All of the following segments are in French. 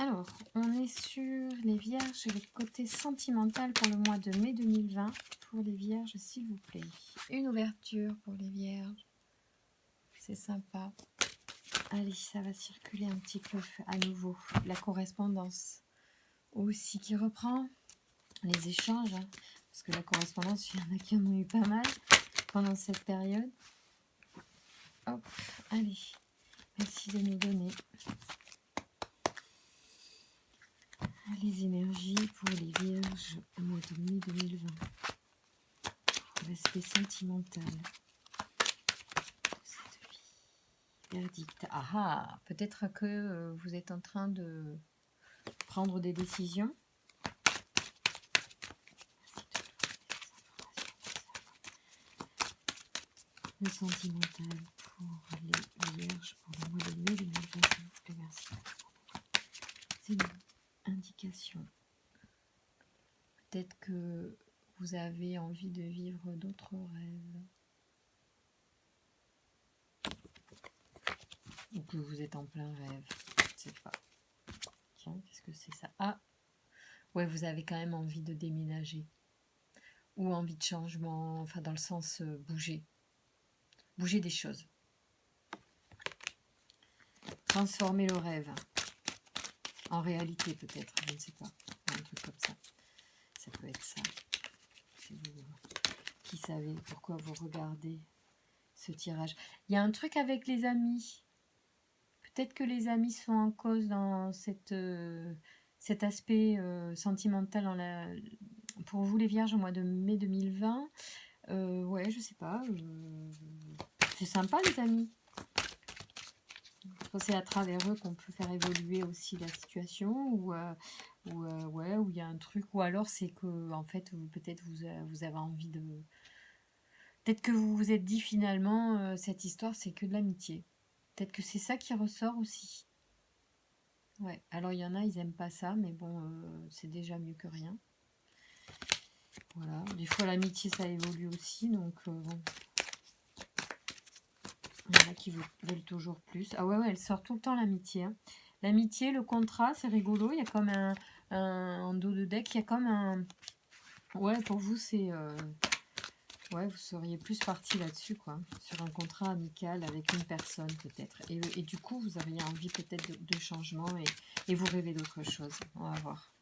Alors, on est sur les vierges et le côté sentimental pour le mois de mai 2020. Pour les vierges, s'il vous plaît. Une ouverture pour les vierges. C'est sympa. Allez, ça va circuler un petit peu à nouveau. La correspondance aussi qui reprend. Les échanges. Parce que la correspondance, il y en a qui en ont eu pas mal pendant cette période. Hop, allez. Merci de nous donner les énergies pour les vierges au mois de mai 2020. L'aspect sentimental. Verdict. Ah ah, peut-être que vous êtes en train de prendre des décisions. Le sentimental pour les vierges pour le mois de mai 2020. S'il vous plaît, merci. C'est une indication. Peut-être que vous avez envie de vivre d'autres rêves. Ou que vous êtes en plein rêve. Je ne sais pas. Tiens, qu'est-ce que c'est ça? Ah, ouais, vous avez quand même envie de déménager. Ou envie de changement, enfin dans le sens bouger. Bouger des choses. Transformer le rêve. En réalité peut-être, je ne sais pas. Un truc comme ça. Ça peut être ça. C'est vous qui savez pourquoi vous regardez ce tirage. Il y a un truc avec les amis. Peut-être que les amis sont en cause dans cet aspect sentimental pour vous les vierges au mois de mai 2020. Ouais, je sais pas. C'est sympa les amis. C'est à travers eux qu'on peut faire évoluer aussi la situation ouais, où il y a un truc, ou alors c'est que en fait peut-être vous avez envie de, peut-être que vous vous êtes dit finalement cette histoire c'est que de l'amitié, peut-être que c'est ça qui ressort aussi. Ouais, alors il y en a ils aiment pas ça, mais bon c'est déjà mieux que rien. Voilà, des fois l'amitié ça évolue aussi, donc bon. Il y en a qui veulent toujours plus. Ah ouais, elle sort tout le temps l'amitié. Hein. L'amitié, le contrat, c'est rigolo. Il y a comme en dos de deck, il y a comme un... Ouais, pour vous, c'est... Ouais, vous seriez plus parti là-dessus, quoi. Sur un contrat amical avec une personne, peut-être. Et du coup, vous auriez envie peut-être de changement et vous rêvez d'autre chose. On va voir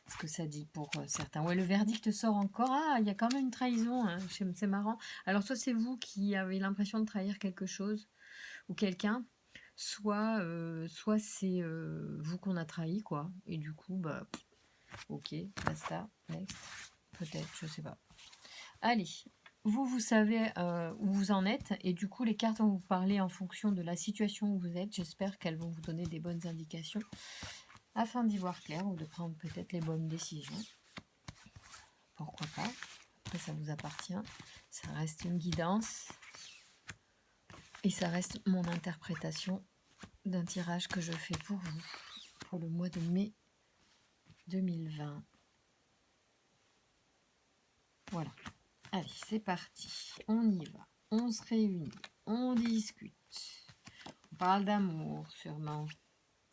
ce que ça dit pour certains. Ouais, le verdict sort encore. Ah, il y a quand même une trahison. Hein. C'est marrant. Alors, soit c'est vous qui avez l'impression de trahir quelque chose ou quelqu'un, soit c'est vous qu'on a trahi, quoi. Et du coup, bah, ok, basta, next. Peut-être, je sais pas. Allez, vous savez où vous en êtes, et du coup, les cartes vont vous parler en fonction de la situation où vous êtes. J'espère qu'elles vont vous donner des bonnes indications afin d'y voir clair ou de prendre peut-être les bonnes décisions. Pourquoi pas? Après, ça vous appartient. Ça reste une guidance. Et ça reste mon interprétation d'un tirage que je fais pour vous, pour le mois de mai 2020. Voilà. Allez, c'est parti. On y va. On se réunit. On discute. On parle d'amour, sûrement.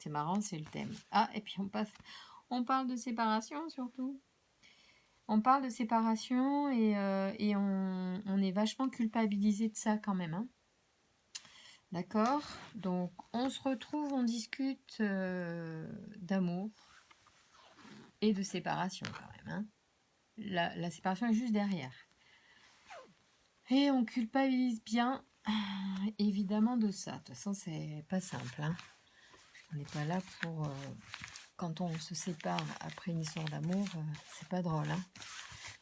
C'est marrant, c'est le thème. Ah, et puis on parle de séparation, surtout. On parle de séparation et on est vachement culpabilisé de ça quand même. Hein. D'accord? Donc, on se retrouve, on discute d'amour et de séparation quand même. Hein. La séparation est juste derrière. Et on culpabilise bien, évidemment, de ça. De toute façon, c'est pas simple. Hein. On n'est pas là pour... quand on se sépare après une histoire d'amour, c'est pas drôle. Hein.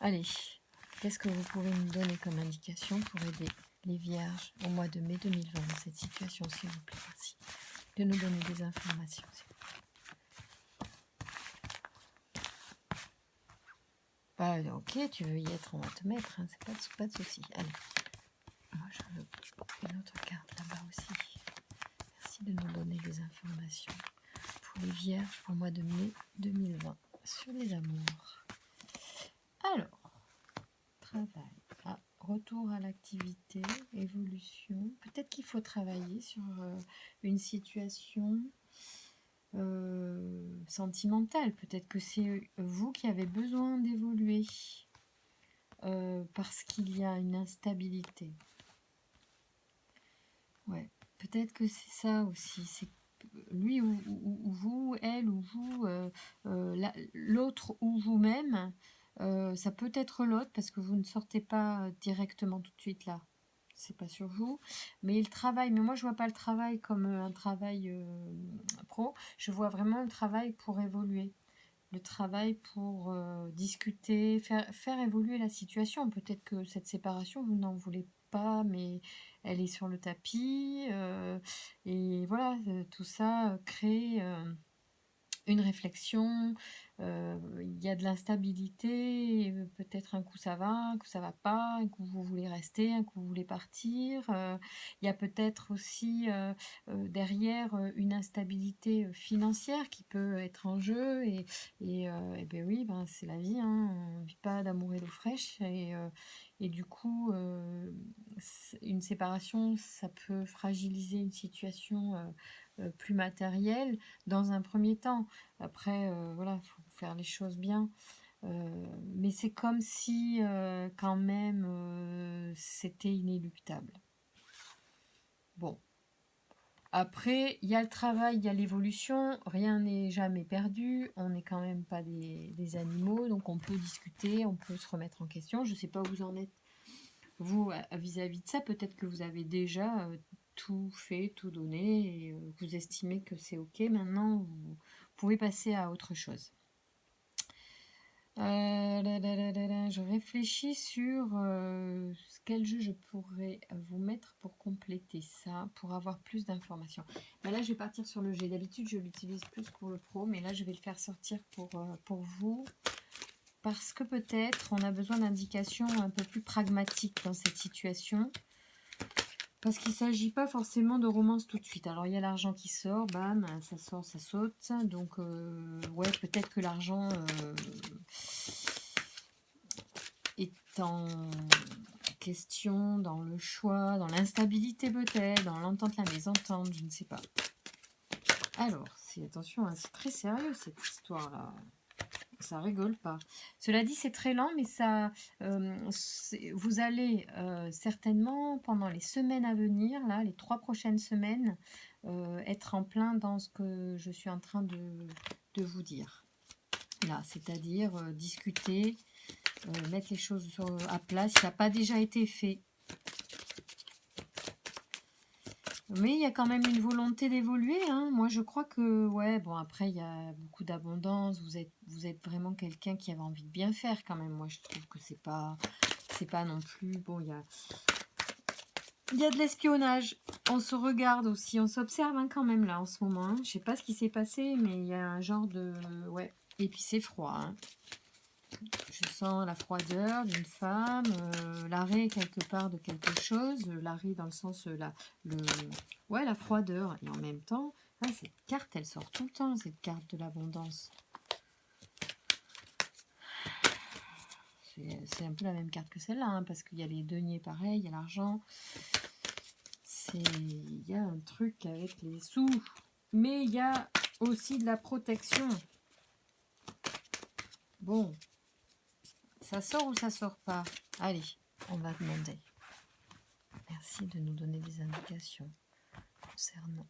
Allez, qu'est-ce que vous pouvez nous donner comme indication pour aider les vierges au mois de mai 2020 dans cette situation, s'il vous plaît? Merci de nous donner des informations, s'il vous plaît. Bah, ok, tu veux y être, on va te mettre, hein, c'est pas de souci. Allez, moi je veux une autre carte là-bas aussi. Merci de nous donner des informations pour les vierges pour le mois de mai 2020 sur les amours. Alors, travail. Ah, retour à l'activité, évolution. Peut-être qu'il faut travailler sur une situation sentimental. Peut-être que c'est vous qui avez besoin d'évoluer parce qu'il y a une instabilité. Ouais, peut-être que c'est ça aussi. C'est lui ou vous, elle ou vous, l'autre ou vous-même. Ça peut être l'autre parce que vous ne sortez pas directement tout de suite là. C'est pas sur vous, mais le travail. Mais moi, je vois pas le travail comme un travail pro. Je vois vraiment le travail pour évoluer, le travail pour discuter, faire évoluer la situation. Peut-être que cette séparation, vous n'en voulez pas, mais elle est sur le tapis. Et voilà, tout ça crée une réflexion, il y a de l'instabilité, peut-être un coup ça va, un coup ça va pas, un coup vous voulez rester, un coup vous voulez partir. Il y a peut-être aussi derrière une instabilité financière qui peut être en jeu et ben oui, ben c'est la vie, hein, on ne vit pas d'amour et d'eau fraîche et du coup une séparation ça peut fragiliser une situation plus matérielle dans un premier temps. Après, voilà, il faut faire les choses bien. Mais c'est comme si, quand même, c'était inéluctable. Bon. Après, il y a le travail, il y a l'évolution. Rien n'est jamais perdu. On n'est quand même pas des animaux. Donc, on peut discuter, on peut se remettre en question. Je ne sais pas où vous en êtes, vous, vis-à-vis de ça. Peut-être que vous avez déjà tout fait, tout donné et vous estimez que c'est OK. Maintenant, vous pouvez passer à autre chose. Je réfléchis sur quel jeu je pourrais vous mettre pour compléter ça, pour avoir plus d'informations. Ben là, je vais partir sur le G. D'habitude, je l'utilise plus pour le pro, mais là, je vais le faire sortir pour vous. Parce que peut-être on a besoin d'indications un peu plus pragmatiques dans cette situation. Parce qu'il ne s'agit pas forcément de romance tout de suite. Alors, il y a l'argent qui sort, bam, ça sort, ça saute. Donc, ouais, peut-être que l'argent est en question dans le choix, dans l'instabilité peut-être, dans l'entente, la mésentente, je ne sais pas. Alors, attention, hein, c'est très sérieux cette histoire-là. Ça rigole pas. Cela dit, c'est très lent, mais ça, vous allez certainement, pendant les semaines à venir, là, les 3 prochaines semaines, être en plein dans ce que je suis en train de vous dire. Là, c'est-à-dire discuter, mettre les choses à plat, si ça n'a pas déjà été fait. Mais il y a quand même une volonté d'évoluer, hein. Moi, je crois que, ouais, bon, après, il y a beaucoup d'abondance. Vous êtes vraiment quelqu'un qui avait envie de bien faire, quand même. Moi, je trouve que c'est pas non plus... Bon, il y a de l'espionnage. On se regarde aussi, on s'observe, hein, quand même, là, en ce moment. Hein. Je sais pas ce qui s'est passé, mais il y a un genre de... Ouais, et puis c'est froid, hein. Je sens la froideur d'une femme, l'arrêt quelque part de quelque chose, l'arrêt dans le sens, ouais, la froideur. Et en même temps, ah, cette carte, elle sort tout le temps, cette carte de l'abondance. C'est un peu la même carte que celle-là, hein, parce qu'il y a les deniers pareil, il y a l'argent. Il y a un truc avec les sous. Mais il y a aussi de la protection. Bon. Ça sort ou ça sort pas? Allez, on va demander. Merci de nous donner des indications concernant.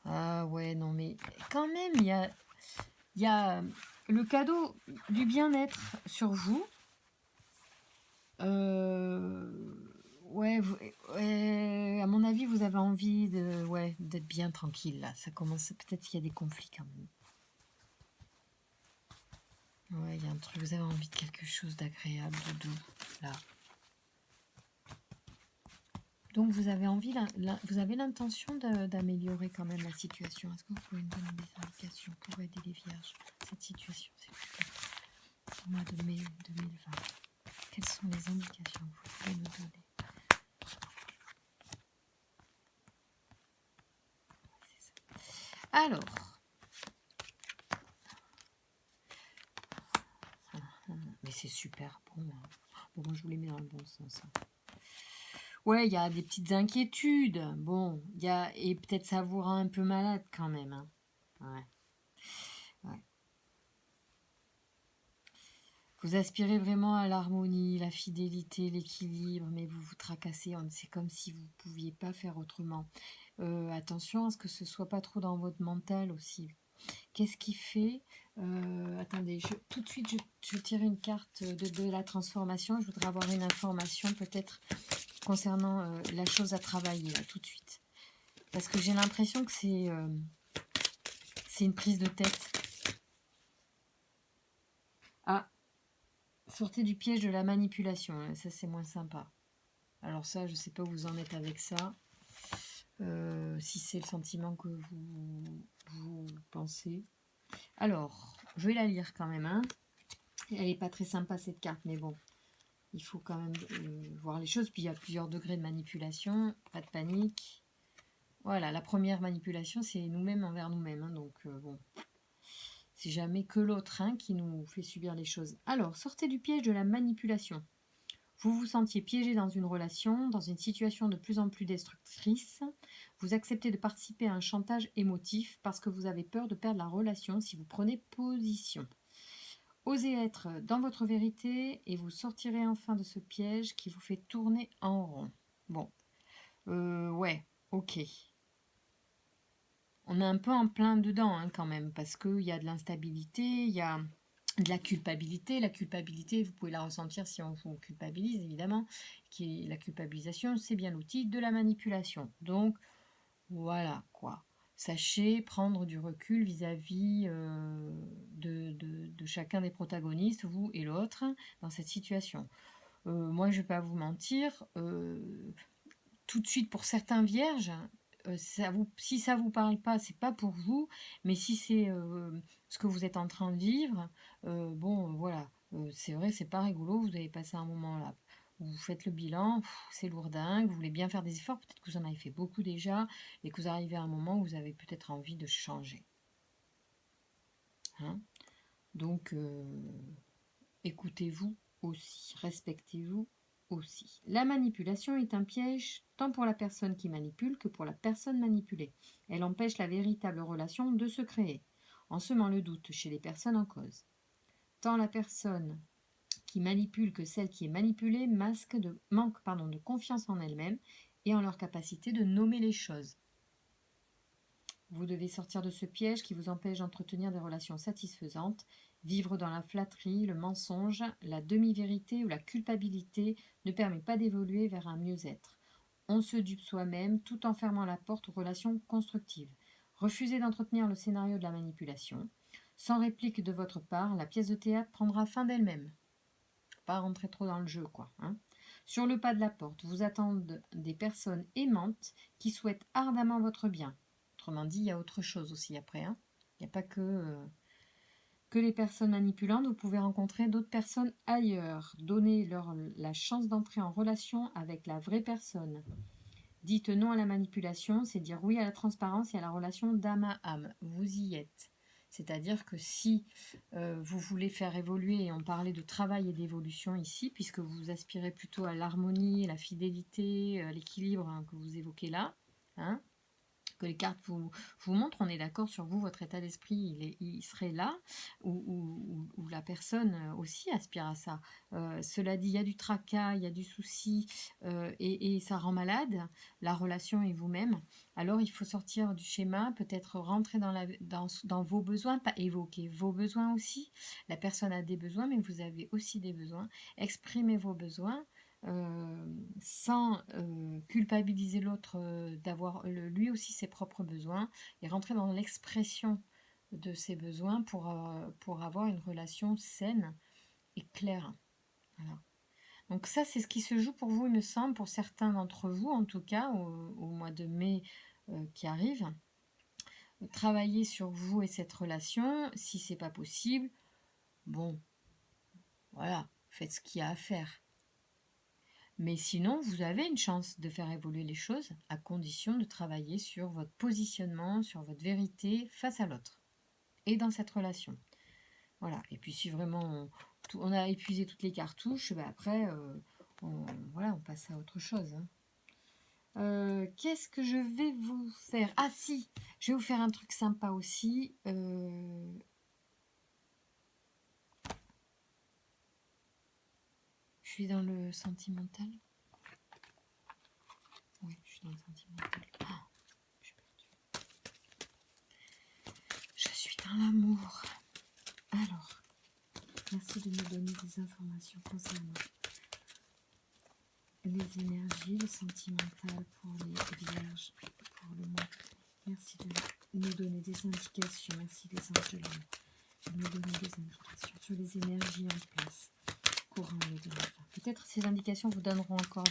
Ah ouais, non mais quand même, il y a le cadeau du bien-être sur vous. Ouais, à mon avis, vous avez envie d'être bien tranquille là. Ça commence, peut-être qu'il y a des conflits quand même. Ouais, il y a un truc, vous avez envie de quelque chose d'agréable, de doux, là. Donc, vous avez envie, vous avez l'intention d'améliorer quand même la situation. Est-ce que vous pouvez me donner des indications pour aider les vierges cette situation, s'il vous plaît, au mois de mai 2020? Quelles sont les indications que vous pouvez me donner? Alors, mais c'est super bon. Hein. Bon, moi, je vous les mets dans le bon sens. Hein. Ouais, il y a des petites inquiétudes. Bon, et peut-être ça vous rend un peu malade quand même. Hein. Ouais. Ouais. Vous aspirez vraiment à l'harmonie, la fidélité, l'équilibre, mais vous vous tracassez. C'est comme si vous ne pouviez pas faire autrement. Attention à ce que ce soit pas trop dans votre mental aussi. Qu'est-ce qui fait attendez, tout de suite, je tire une carte de la transformation. Je voudrais avoir une information peut-être concernant la chose à travailler, là, tout de suite. Parce que j'ai l'impression que c'est une prise de tête. Ah, sortez du piège de la manipulation. Hein, ça, c'est moins sympa. Alors ça, je ne sais pas où vous en êtes avec ça. Si c'est le sentiment que vous pensez. Alors, je vais la lire quand même. Hein. Elle n'est pas très sympa cette carte, mais bon, il faut quand même voir les choses. Puis il y a plusieurs degrés de manipulation, pas de panique. Voilà, la première manipulation, c'est nous-mêmes envers nous-mêmes. Hein, donc bon, c'est jamais que l'autre hein, qui nous fait subir les choses. Alors, sortez du piège de la manipulation. Vous vous sentiez piégé dans une relation, dans une situation de plus en plus destructrice. Vous acceptez de participer à un chantage émotif parce que vous avez peur de perdre la relation si vous prenez position. Osez être dans votre vérité et vous sortirez enfin de ce piège qui vous fait tourner en rond. Bon, ouais, ok. On est un peu en plein dedans hein, quand même, parce qu'il y a de l'instabilité, il y a de la culpabilité. La culpabilité, vous pouvez la ressentir si on vous culpabilise, évidemment. La culpabilisation, c'est bien l'outil de la manipulation. Donc, voilà, quoi. Sachez prendre du recul vis-à-vis de chacun des protagonistes, vous et l'autre, dans cette situation. Moi, je ne vais pas vous mentir, tout de suite pour certains vierges, si ça vous parle pas, c'est pas pour vous, mais si c'est ce que vous êtes en train de vivre, bon, voilà, c'est vrai, c'est pas rigolo, vous avez passé un moment là, vous faites le bilan, c'est lourdingue, vous voulez bien faire des efforts, peut-être que vous en avez fait beaucoup déjà, et que vous arrivez à un moment où vous avez peut-être envie de changer. Hein. Donc, écoutez-vous aussi, respectez-vous aussi. La manipulation est un piège tant pour la personne qui manipule que pour la personne manipulée. Elle empêche la véritable relation de se créer, en semant le doute chez les personnes en cause. Tant la personne qui manipule que celle qui est manipulée manque de confiance en elle-même et en leur capacité de nommer les choses. Vous devez sortir de ce piège qui vous empêche d'entretenir des relations satisfaisantes. Vivre dans la flatterie, le mensonge, la demi-vérité ou la culpabilité ne permet pas d'évoluer vers un mieux-être. On se dupe soi-même tout en fermant la porte aux relations constructives. Refusez d'entretenir le scénario de la manipulation. Sans réplique de votre part, la pièce de théâtre prendra fin d'elle-même. Pas rentrer trop dans le jeu, quoi. Hein. Sur le pas de la porte, vous attendent des personnes aimantes qui souhaitent ardemment votre bien. Autrement dit, il y a autre chose aussi après. Hein. Il n'y a pas que les personnes manipulantes. Vous pouvez rencontrer d'autres personnes ailleurs. Donnez-leur la chance d'entrer en relation avec la vraie personne. Dites non à la manipulation, c'est dire oui à la transparence et à la relation d'âme à âme. Vous y êtes. C'est-à-dire que si vous voulez faire évoluer, et on parlait de travail et d'évolution ici, puisque vous aspirez plutôt à l'harmonie, la fidélité, l'équilibre hein, que vous évoquez là, hein, que les cartes vous montrent, on est d'accord sur vous, votre état d'esprit, il serait là, ou la personne aussi aspire à ça. Cela dit, il y a du tracas, il y a du souci, et ça rend malade, la relation et vous-même. Alors, il faut sortir du schéma, peut-être rentrer dans vos besoins, pas évoquer vos besoins aussi. La personne a des besoins, mais vous avez aussi des besoins. Exprimez vos besoins, sans culpabiliser l'autre d'avoir lui aussi ses propres besoins et rentrer dans l'expression de ses besoins pour avoir une relation saine et claire. Voilà. Donc ça, c'est ce qui se joue pour vous, il me semble, pour certains d'entre vous, en tout cas, au mois de mai qui arrive. Travailler sur vous et cette relation, si c'est pas possible, bon, voilà, faites ce qu'il y a à faire. Mais sinon, vous avez une chance de faire évoluer les choses à condition de travailler sur votre positionnement, sur votre vérité face à l'autre et dans cette relation. Voilà. Et puis si vraiment on a épuisé toutes les cartouches, ben après, on passe à autre chose. Hein. Qu'est-ce que je vais vous faire? Ah si, je vais vous faire un truc sympa aussi. Je suis dans le sentimental. Oui, je suis dans le sentimental. Oh, je suis dans l'amour. Alors, merci de me donner des informations concernant les énergies, le sentimental pour les vierges, pour le mois. Merci de nous donner des indications. Merci les anges de l'amour. De nous donner des indications sur les énergies en place courant le 2020. Peut-être ces indications vous donneront encore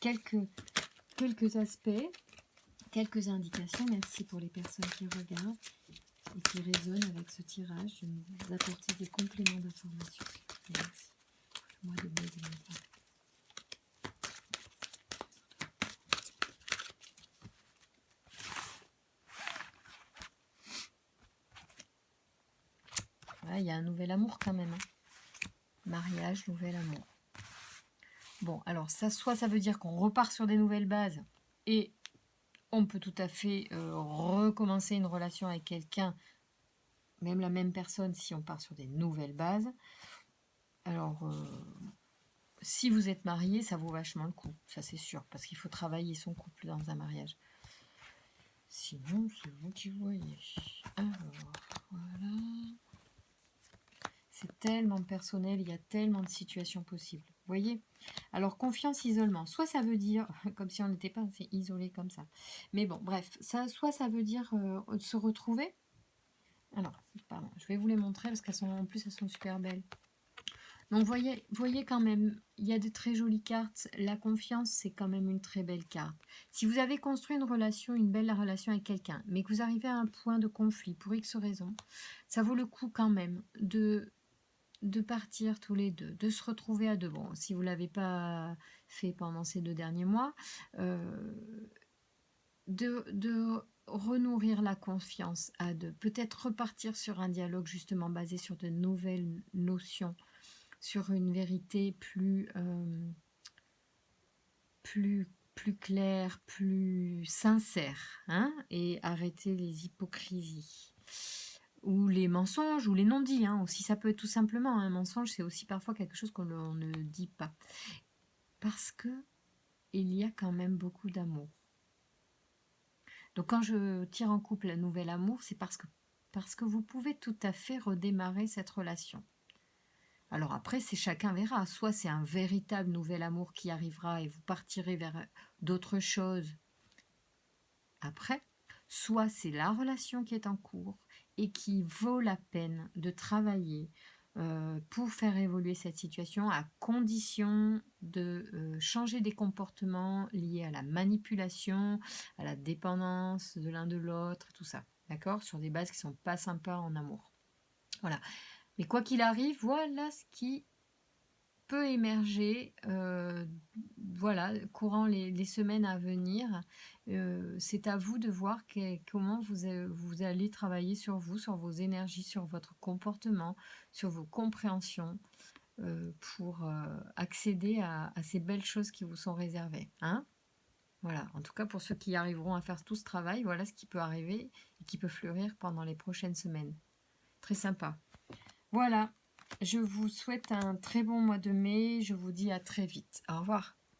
quelques aspects, quelques indications. Merci pour les personnes qui regardent et qui résonnent avec ce tirage, de nous apporter des compléments d'information. Merci. Pour le mois de mai 2020. Il y a un nouvel amour quand même. Hein. Mariage, nouvel amour. Bon, alors ça, soit ça veut dire qu'on repart sur des nouvelles bases et on peut tout à fait recommencer une relation avec quelqu'un, même la même personne, si on part sur des nouvelles bases. Alors, si vous êtes marié, ça vaut vachement le coup, ça c'est sûr, parce qu'il faut travailler son couple dans un mariage. Sinon, c'est vous qui voyez. Alors, voilà. C'est tellement personnel, il y a tellement de situations possibles. Vous voyez? Alors, confiance, isolement. Soit ça veut dire, comme si on n'était pas assez isolé comme ça. Mais bon, bref, ça, soit ça veut dire se retrouver. Alors, pardon, je vais vous les montrer parce qu'elles sont, en plus, elles sont super belles. Donc, voyez quand même, il y a de très jolies cartes. La confiance, c'est quand même une très belle carte. Si vous avez construit une relation, une belle relation avec quelqu'un, mais que vous arrivez à un point de conflit pour X raisons, ça vaut le coup quand même de partir tous les deux, de se retrouver à deux. Bon, si vous ne l'avez pas fait pendant ces 2 derniers mois, de renourrir la confiance à deux. Peut-être repartir sur un dialogue justement basé sur de nouvelles notions, sur une vérité plus claire, plus sincère, hein, et arrêter les hypocrisies. Ou les mensonges, ou les non-dits, hein, aussi ça peut être tout simplement un mensonge, c'est aussi parfois quelque chose qu'on ne dit pas. Parce que il y a quand même beaucoup d'amour. Donc quand je tire en couple un nouvel amour, c'est parce que vous pouvez tout à fait redémarrer cette relation. Alors après, c'est chacun verra. Soit c'est un véritable nouvel amour qui arrivera et vous partirez vers d'autres choses après, soit c'est la relation qui est en cours et qui vaut la peine de travailler pour faire évoluer cette situation à condition de changer des comportements liés à la manipulation, à la dépendance de l'un de l'autre, tout ça, d'accord? Sur des bases qui ne sont pas sympas en amour. Voilà. Mais quoi qu'il arrive, voilà ce qui peut émerger voilà, courant les semaines à venir. C'est à vous de voir comment vous allez travailler sur vous, sur vos énergies, sur votre comportement, sur vos compréhensions pour accéder à ces belles choses qui vous sont réservées. Hein? Voilà, en tout cas pour ceux qui arriveront à faire tout ce travail, voilà ce qui peut arriver et qui peut fleurir pendant les prochaines semaines. Très sympa. Voilà. Je vous souhaite un très bon mois de mai. Je vous dis à très vite. Au revoir.